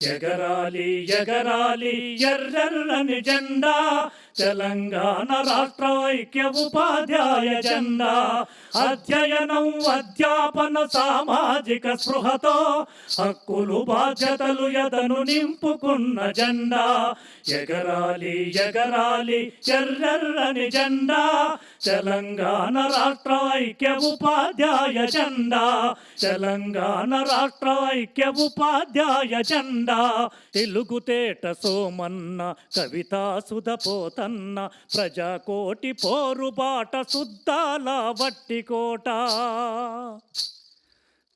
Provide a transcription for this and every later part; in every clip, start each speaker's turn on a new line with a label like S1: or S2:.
S1: ఎగరాలి ఎగరాలి ఎర్రెర్రని జెండా తెలంగాణ రాష్ట్ర ఐక్య ఉపాధ్యాయ జెండా. అధ్యయనం అధ్యాపన సామాజిక స్పృహతో హక్కులు బాధ్యతలు ఎదను నింపుకున్న జెండా. ఎగరాలి ఎగరాలి ఎర్రెర్రని జెండా తెలంగాణ రాష్ట్ర ఐక్య ఉపాధ్యాయ జెండా. తెలంగాణ రాష్ట్ర ఐక్య ఉపాధ్యాయ జెండా. తెలుగుతేట సోమన్న కవితా సుధపోతన్న ప్రజాకోటి పోరుబాట సుద్దాల వట్టికోట.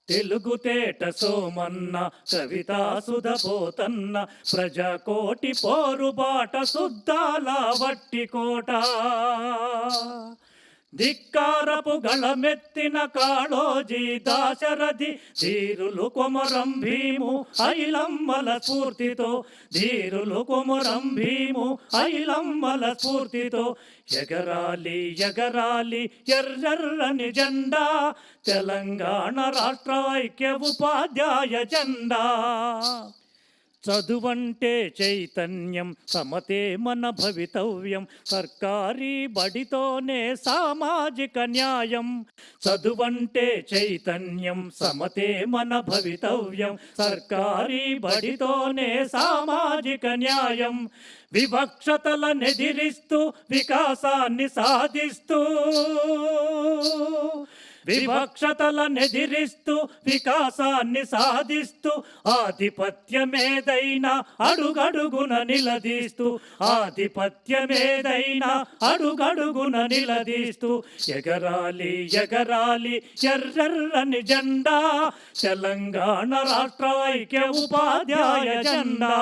S1: తెలుగుతేట సోమన్న కవితా సుధపోతన్న ప్రజాకోటి పోరుబాట సుద్దాల వట్టికోట. ధిక్కారపు గళమెత్తిన కాళోజీ దాశరథి ధీరులు కొమరం భీము ఐలమ్మల స్ఫూర్తితో. ధీరులు కొమరం భీము ఐలమ్మల స్ఫూర్తితో. ఎగరాలి ఎగరాలి ఎర్రెర్రని జెండా తెలంగాణ రాష్ట్ర ఐక్య ఉపాధ్యాయ జెండా. చదువంటే చైతన్యం సమతే మన భవితవ్యం సర్కారీ బడితోనే సామాజిక న్యాయం. చదువంటే చైతన్యం సమతే మన భవితవ్యం సర్కారీ బడితోనే సామాజిక న్యాయం. వివక్షతలనెదిరిస్తూ వికాసాన్ని సాధిస్తూ. వివక్షతలనెదిరిస్తూ వికాసాన్ని సాధిస్తూ ఆధిపత్యమేదైనా అడుగడుగున నిలదీస్తూ. ఆధిపత్యమేదైనా అడుగడుగున నిలదీస్తూ. ఎగరాలి ఎగరాలి ఎర్రెర్రని జెండా తెలంగాణ రాష్ట్ర ఐక్య ఉపాధ్యాయ జెండా.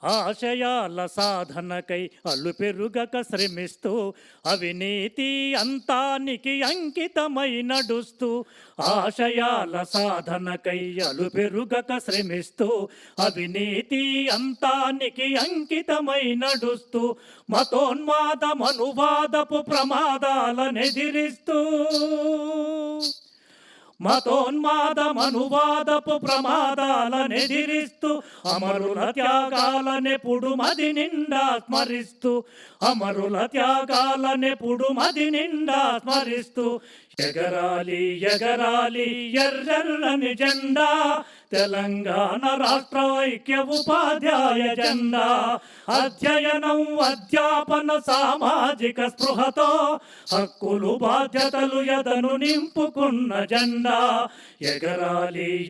S1: ఆశయాల సాధనకై అలుపెరుగక శ్రమిస్తూ అవినీతి అంతానికి అంకితమై నడుస్తూ. ఆశయాల సాధనకై అలుపెరుగక శ్రమిస్తూ అవినీతి అంతానికి అంకితమై నడుస్తూ. మతోన్మాద మనువాదపు ప్రమాదాలనెదిరిస్తూ. మతోన్మాద మనువాదపు ప్రమాదాలనెదిరిస్తూ అమరుల త్యాగాలనెప్పుడు మది నిండా స్మరిస్తూ. అమరుల త్యాగాలనెప్పుడు మది నిండా స్మరిస్తూ. ఎగరాలి ఎగరాలి ఎర్రెర్రని జెండా తెలంగాణ రాష్ట్ర ఐక్య ఉపాధ్యాయ జెండా. అధ్యయనం అధ్యాపన సామాజిక స్పృహతో హక్కులు బాధ్యతలు ఎదను నింపుకున్న జెండా. ఎగరాలి